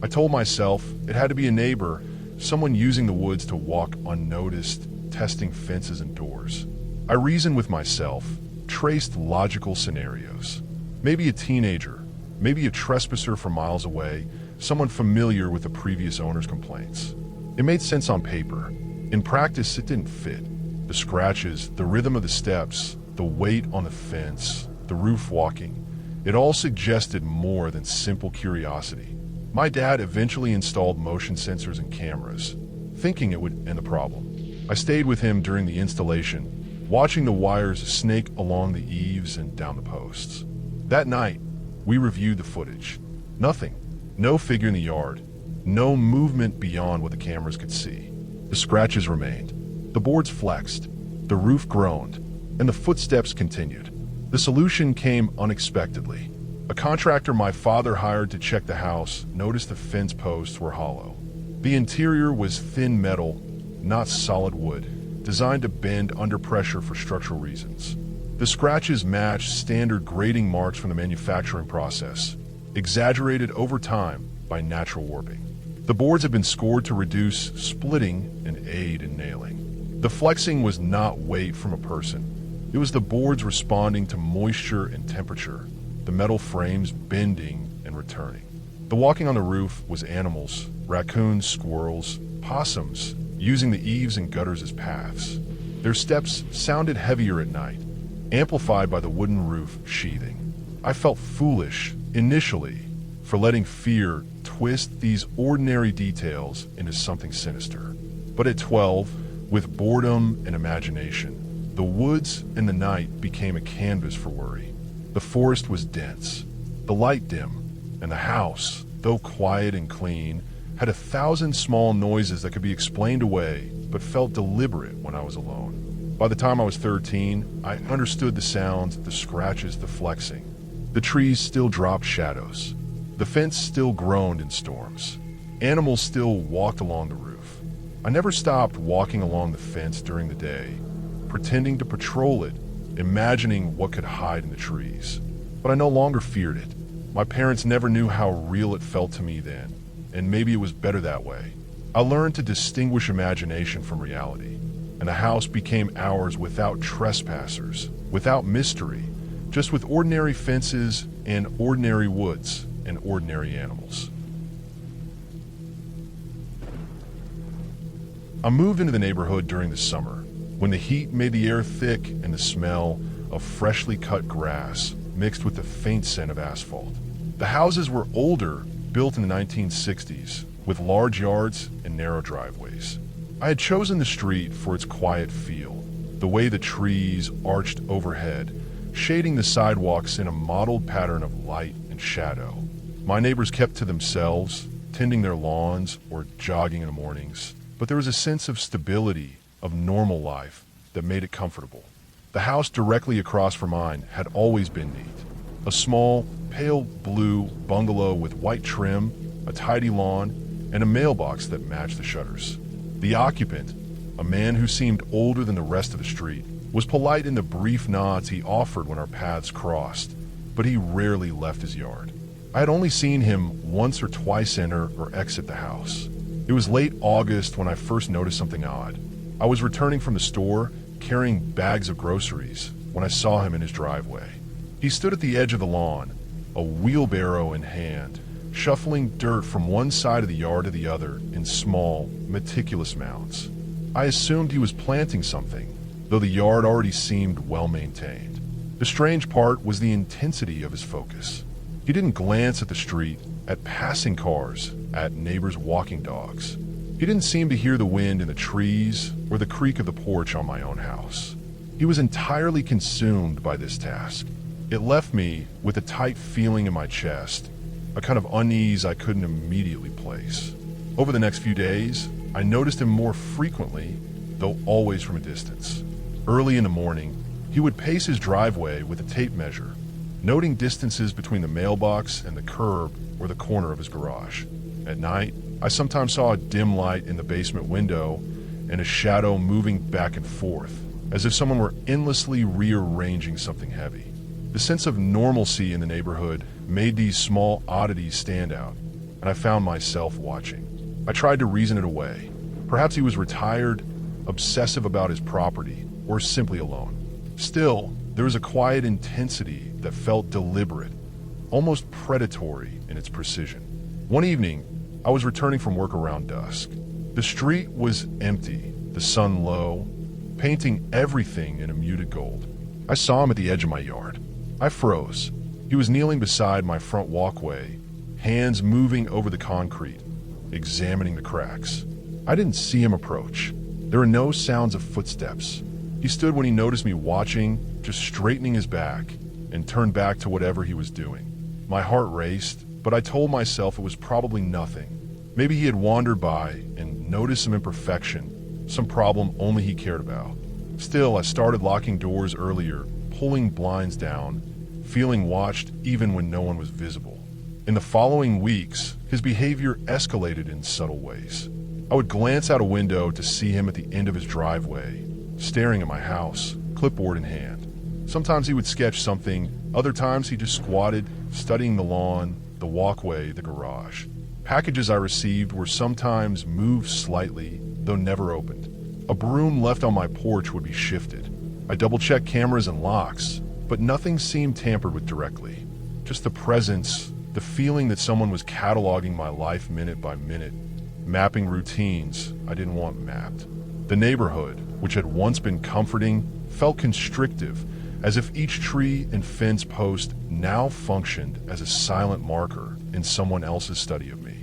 A: I told myself it had to be a neighbor, someone using the woods to walk unnoticed, testing fences and doors. I reasoned with myself, traced logical scenarios. Maybe a teenager, maybe a trespasser from miles away, someone familiar with the previous owner's complaints. It made sense on paper. In practice, it didn't fit. The scratches, the rhythm of the steps, the weight on the fence, the roof walking, it all suggested more than simple curiosity. My dad eventually installed motion sensors and cameras, thinking it would end the problem. I stayed with him during the installation, watching the wires snake along the eaves and down the posts. That night, we reviewed the footage. Nothing. No figure in the yard. No movement beyond what the cameras could see. The scratches remained. The boards flexed. The roof groaned. And the footsteps continued. The solution came unexpectedly. A contractor my father hired to check the house noticed the fence posts were hollow. The interior was thin metal, not solid wood, designed to bend under pressure for structural reasons. The scratches matched standard grading marks from the manufacturing process, exaggerated over time by natural warping. The boards had been scored to reduce splitting and aid in nailing. The flexing was not weight from a person. It was the boards responding to moisture and temperature, the metal frames bending and returning. The walking on the roof was animals, raccoons, squirrels, possums, using the eaves and gutters as paths. Their steps sounded heavier at night, amplified by the wooden roof sheathing. I felt foolish, initially, for letting fear twist these ordinary details into something sinister. But at 12, with boredom and imagination, the woods and the night became a canvas for worry. The forest was dense, the light dim, and the house, though quiet and clean, had 1,000 small noises that could be explained away but felt deliberate when I was alone. By the time I was 13, I understood the sounds, the scratches, the flexing. The trees still dropped shadows. The fence still groaned in storms. Animals still walked along the roof. I never stopped walking along the fence during the day, pretending to patrol it, imagining what could hide in the trees. But I no longer feared it. My parents never knew how real it felt to me then, and maybe it was better that way. I learned to distinguish imagination from reality, and the house became ours without trespassers, without mystery, just with ordinary fences and ordinary woods and ordinary animals. I moved into the neighborhood during the summer, when the heat made the air thick and the smell of freshly cut grass mixed with the faint scent of asphalt. The houses were older, built in the 1960s, with large yards and narrow driveways. I had chosen the street for its quiet feel, the way the trees arched overhead, shading the sidewalks in a mottled pattern of light and shadow. My neighbors kept to themselves, tending their lawns or jogging in the mornings, but there was a sense of stability, of normal life, that made it comfortable. The house directly across from mine had always been neat. A small, pale blue bungalow with white trim, a tidy lawn, and a mailbox that matched the shutters. The occupant, a man who seemed older than the rest of the street, was polite in the brief nods he offered when our paths crossed, but he rarely left his yard. I had only seen him once or twice enter or exit the house. It was late August when I first noticed something odd. I was returning from the store, carrying bags of groceries, when I saw him in his driveway. He stood at the edge of the lawn, a wheelbarrow in hand, shuffling dirt from one side of the yard to the other in small, meticulous mounds. I assumed he was planting something, though the yard already seemed well maintained. The strange part was the intensity of his focus. He didn't glance at the street, at passing cars, at neighbors walking dogs. He didn't seem to hear the wind in the trees or the creak of the porch on my own house. He was entirely consumed by this task. It left me with a tight feeling in my chest, a kind of unease I couldn't immediately place. Over the next few days, I noticed him more frequently, though always from a distance. Early in the morning, he would pace his driveway with a tape measure, noting distances between the mailbox and the curb or the corner of his garage. At night, I sometimes saw a dim light in the basement window and a shadow moving back and forth, as if someone were endlessly rearranging something heavy. The sense of normalcy in the neighborhood made these small oddities stand out, and I found myself watching. I tried to reason it away. Perhaps he was retired, obsessive about his property, or simply alone. Still, there was a quiet intensity that felt deliberate, almost predatory in its precision. One evening, I was returning from work around dusk. The street was empty, the sun low, painting everything in a muted gold. I saw him at the edge of my yard. I froze. He was kneeling beside my front walkway, hands moving over the concrete, examining the cracks. I didn't see him approach. There were no sounds of footsteps. He stood when he noticed me watching, just straightening his back, and turned back to whatever he was doing. My heart raced, but I told myself it was probably nothing. Maybe he had wandered by and noticed some imperfection, some problem only he cared about. Still, I started locking doors earlier, pulling blinds down, feeling watched even when no one was visible. In the following weeks, his behavior escalated in subtle ways. I would glance out a window to see him at the end of his driveway, staring at my house, clipboard in hand. Sometimes he would sketch something, other times he just squatted, studying the lawn, the walkway, the garage. Packages I received were sometimes moved slightly, though never opened. A broom left on my porch would be shifted. I double-checked cameras and locks, but nothing seemed tampered with directly. Just the presence, the feeling that someone was cataloging my life minute by minute, mapping routines I didn't want mapped. The neighborhood, which had once been comforting, felt constrictive, as if each tree and fence post now functioned as a silent marker in someone else's study of me.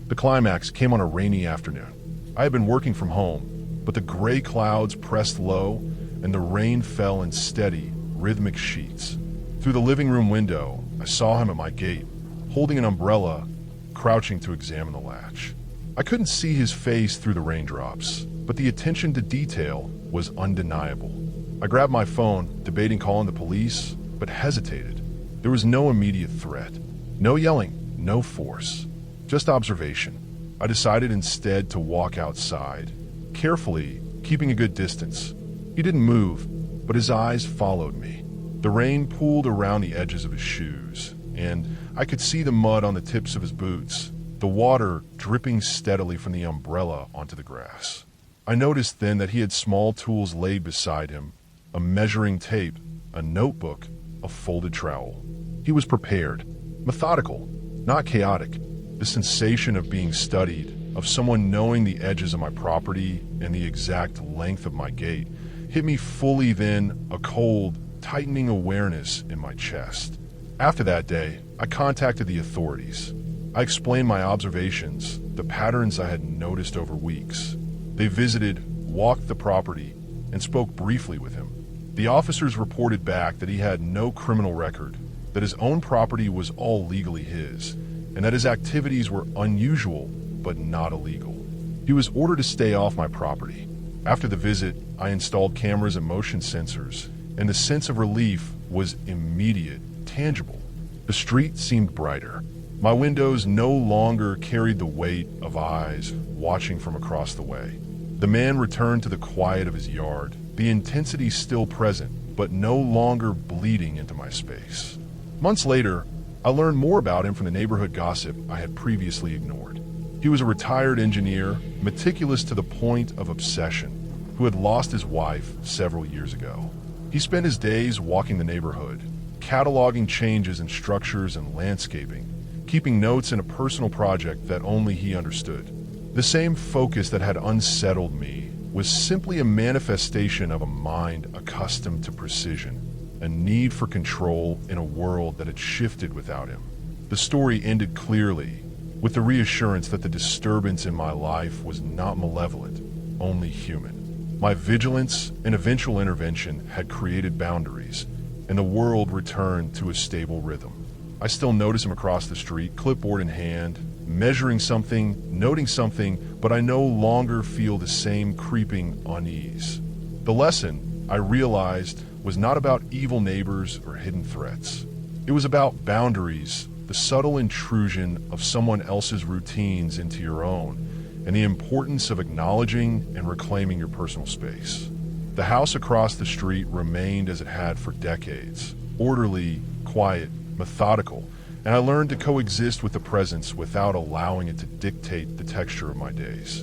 A: The climax came on a rainy afternoon. I had been working from home, but the gray clouds pressed low and the rain fell in steady, rhythmic sheets. Through the living room window, I saw him at my gate, holding an umbrella, crouching to examine the latch. I couldn't see his face through the raindrops, but the attention to detail was undeniable. I grabbed my phone, debating calling the police, but hesitated. There was no immediate threat. No yelling, no force. Just observation. I decided instead to walk outside, carefully, keeping a good distance. He didn't move, but his eyes followed me. The rain pooled around the edges of his shoes, and I could see the mud on the tips of his boots, the water dripping steadily from the umbrella onto the grass. I noticed then that he had small tools laid beside him, a measuring tape, a notebook, a folded trowel. He was prepared, methodical, not chaotic. The sensation of being studied, of someone knowing the edges of my property and the exact length of my gate, hit me fully then, a cold, tightening awareness in my chest. After that day, I contacted the authorities. I explained my observations, the patterns I had noticed over weeks. They visited, walked the property, and spoke briefly with him. The officers reported back that he had no criminal record, that his own property was all legally his, and that his activities were unusual but not illegal. He was ordered to stay off my property. After the visit, I installed cameras and motion sensors, and the sense of relief was immediate, tangible. The street seemed brighter. My windows no longer carried the weight of eyes watching from across the way. The man returned to the quiet of his yard, the intensity still present, but no longer bleeding into my space. Months later, I learned more about him from the neighborhood gossip I had previously ignored. He was a retired engineer, meticulous to the point of obsession, who had lost his wife several years ago. He spent his days walking the neighborhood, cataloging changes in structures and landscaping, keeping notes in a personal project that only he understood. The same focus that had unsettled me was simply a manifestation of a mind accustomed to precision, a need for control in a world that had shifted without him. The story ended clearly, with the reassurance that the disturbance in my life was not malevolent, only human. My vigilance and eventual intervention had created boundaries, and the world returned to a stable rhythm. I still notice him across the street, clipboard in hand, measuring something, noting something, but I no longer feel the same creeping unease. The lesson, I realized, was not about evil neighbors or hidden threats. It was about boundaries, the subtle intrusion of someone else's routines into your own, and the importance of acknowledging and reclaiming your personal space. The house across the street remained as it had for decades, orderly, quiet, methodical, and I learned to coexist with the presence without allowing it to dictate the texture of my days.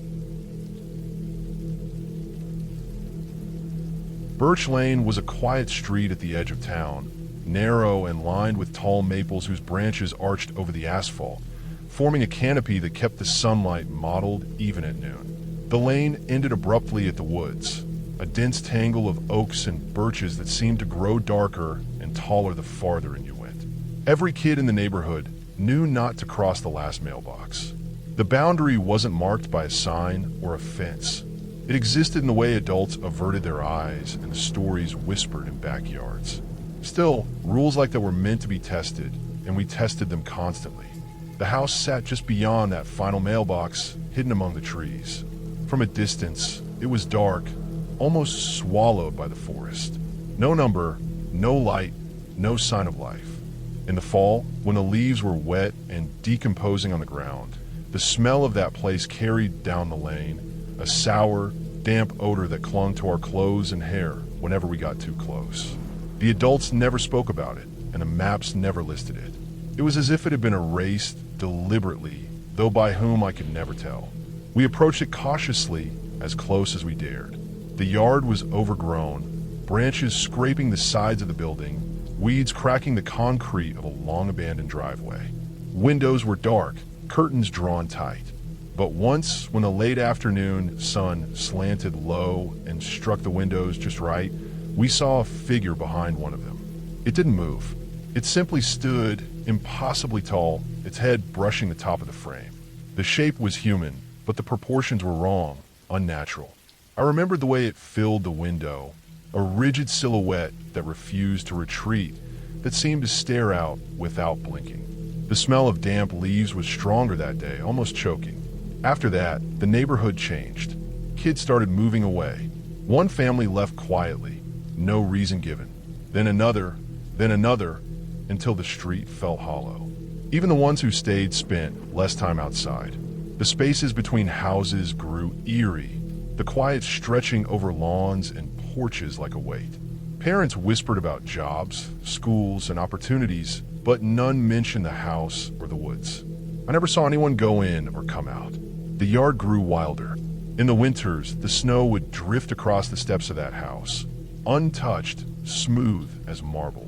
A: Birch Lane was a quiet street at the edge of town, narrow and lined with tall maples whose branches arched over the asphalt, forming a canopy that kept the sunlight mottled even at noon. The lane ended abruptly at the woods, a dense tangle of oaks and birches that seemed to grow darker and taller the farther in you went. Every kid in the neighborhood knew not to cross the last mailbox. The boundary wasn't marked by a sign or a fence. It existed in the way adults averted their eyes and the stories whispered in backyards. Still, rules like that were meant to be tested, and we tested them constantly. The house sat just beyond that final mailbox, hidden among the trees. From a distance, it was dark, almost swallowed by the forest. No number, no light, no sign of life. In the fall, when the leaves were wet and decomposing on the ground, the smell of that place carried down the lane, a sour, damp odor that clung to our clothes and hair whenever we got too close. The adults never spoke about it, and the maps never listed it. It was as if it had been erased deliberately, though by whom I could never tell. We approached it cautiously, as close as we dared. The yard was overgrown, branches scraping the sides of the building, weeds cracking the concrete of a long-abandoned driveway. Windows were dark, curtains drawn tight. But once, when the late afternoon sun slanted low and struck the windows just right, We saw a figure behind one of them. It didn't move. It simply stood, impossibly tall, its head brushing the top of the frame. The shape was human, but the proportions were wrong, unnatural. I remembered the way it filled the window, a rigid silhouette that refused to retreat, that seemed to stare out without blinking. The smell of damp leaves was stronger that day, almost choking. After that, the neighborhood changed. Kids started moving away. One family left quietly, no reason given. Then another, until the street felt hollow. Even the ones who stayed spent less time outside. The spaces between houses grew eerie, the quiet stretching over lawns and porches like a weight. Parents whispered about jobs, schools, and opportunities, but none mentioned the house or the woods. I never saw anyone go in or come out. The yard grew wilder. In the winters, the snow would drift across the steps of that house, untouched, smooth as marble.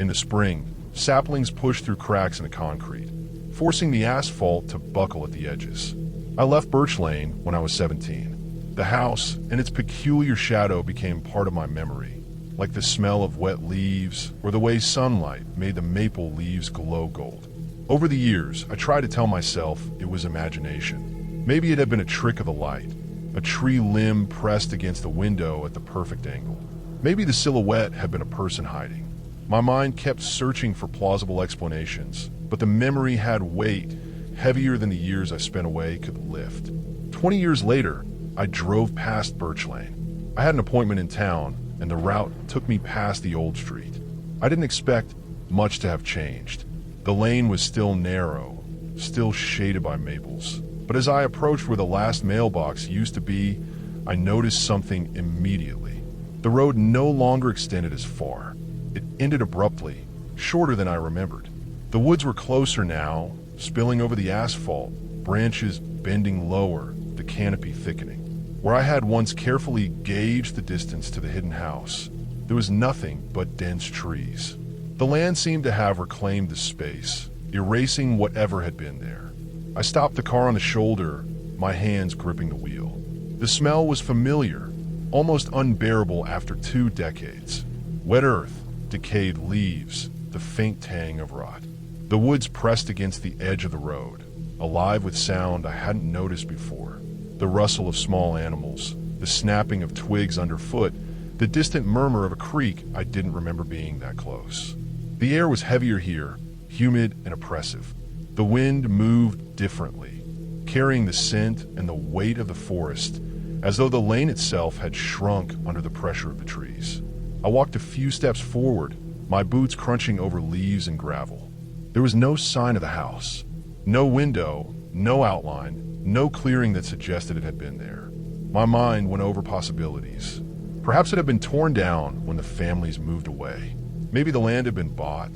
A: In the spring, saplings pushed through cracks in the concrete, forcing the asphalt to buckle at the edges. I left Birch Lane when I was 17. The house and its peculiar shadow became part of my memory, like the smell of wet leaves or the way sunlight made the maple leaves glow gold. Over the years, I tried to tell myself it was imagination. Maybe it had been a trick of the light, a tree limb pressed against the window at the perfect angle. Maybe the silhouette had been a person hiding. My mind kept searching for plausible explanations, but the memory had weight, heavier than the years I spent away could lift. 20 years later, I drove past Birch Lane. I had an appointment in town, and the route took me past the old street. I didn't expect much to have changed. The lane was still narrow, still shaded by maples. But as I approached where the last mailbox used to be, I noticed something immediately. The road no longer extended as far. It ended abruptly, shorter than I remembered. The woods were closer now, spilling over the asphalt, branches bending lower, the canopy thickening. Where I had once carefully gauged the distance to the hidden house, there was nothing but dense trees. The land seemed to have reclaimed the space, erasing whatever had been there. I stopped the car on the shoulder, my hands gripping the wheel. The smell was familiar, almost unbearable after 2 decades. Wet earth, decayed leaves, the faint tang of rot. The woods pressed against the edge of the road, alive with sound I hadn't noticed before. The rustle of small animals, the snapping of twigs underfoot, the distant murmur of a creek I didn't remember being that close. The air was heavier here, humid and oppressive. The wind moved differently, carrying the scent and the weight of the forest, as though the lane itself had shrunk under the pressure of the trees. I walked a few steps forward, my boots crunching over leaves and gravel. There was no sign of the house, no window, no outline, no clearing that suggested it had been there. My mind went over possibilities. Perhaps it had been torn down when the families moved away. Maybe the land had been bought,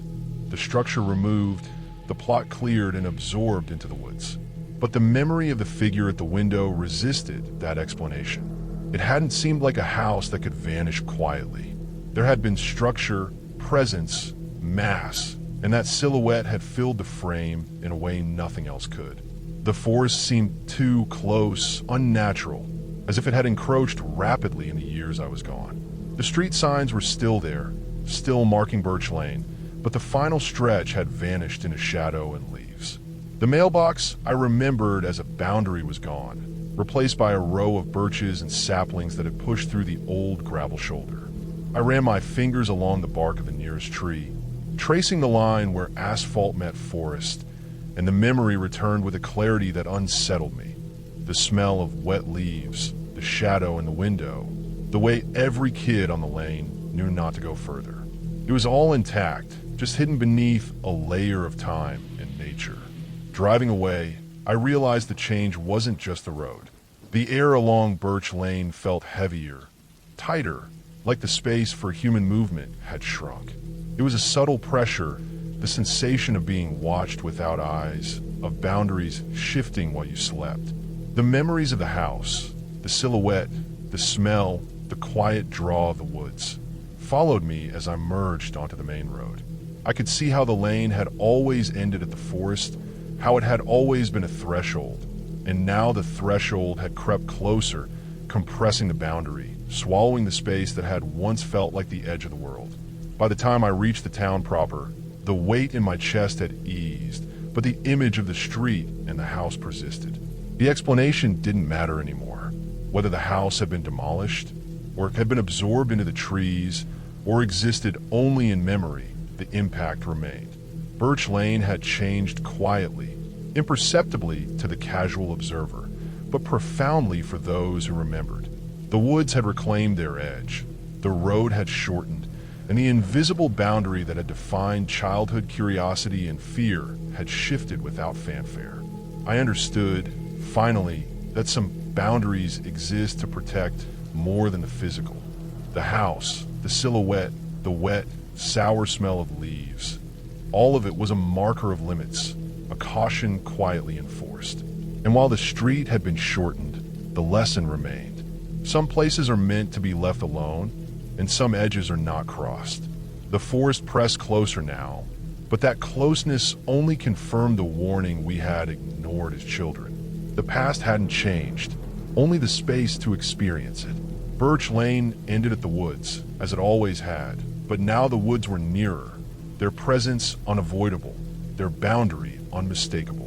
A: the structure removed, the plot cleared and absorbed into the woods. But the memory of the figure at the window resisted that explanation. It hadn't seemed like a house that could vanish quietly. There had been structure, presence, mass, and that silhouette had filled the frame in a way nothing else could. The forest seemed too close, unnatural, as if it had encroached rapidly in the years I was gone. The street signs were still there, still marking Birch Lane, but the final stretch had vanished into shadow and leaves. The mailbox I remembered as a boundary was gone, replaced by a row of birches and saplings that had pushed through the old gravel shoulder. I ran my fingers along the bark of the nearest tree, tracing the line where asphalt met forest, and the memory returned with a clarity that unsettled me. The smell of wet leaves, the shadow in the window, the way every kid on the lane knew not to go further. It was all intact, just hidden beneath a layer of time and nature. Driving away, I realized the change wasn't just the road. The air along Birch Lane felt heavier, tighter, like the space for human movement had shrunk. It was a subtle pressure, the sensation of being watched without eyes, of boundaries shifting while you slept. The memories of the house, the silhouette, the smell, the quiet draw of the woods, followed me as I merged onto the main road. I could see how the lane had always ended at the forest, how it had always been a threshold, and now the threshold had crept closer, compressing the boundary, swallowing the space that had once felt like the edge of the world. By the time I reached the town proper, the weight in my chest had eased, but the image of the street and the house persisted. The explanation didn't matter anymore. Whether the house had been demolished, or had been absorbed into the trees, or existed only in memory, the impact remained. Birch Lane had changed quietly, imperceptibly to the casual observer, but profoundly for those who remembered. The woods had reclaimed their edge, the road had shortened, and the invisible boundary that had defined childhood curiosity and fear had shifted without fanfare. I understood, finally, that some boundaries exist to protect more than the physical. The house, the silhouette, the wet, sour smell of leaves. All of it was a marker of limits, a caution quietly enforced. And while the street had been shortened, the lesson remained. Some places are meant to be left alone, and some edges are not crossed. The forest pressed closer now, but that closeness only confirmed the warning we had ignored as children. The past hadn't changed, only the space to experience it. Birch Lane ended at the woods, as it always had, but now the woods were nearer, their presence unavoidable, their boundary unmistakable.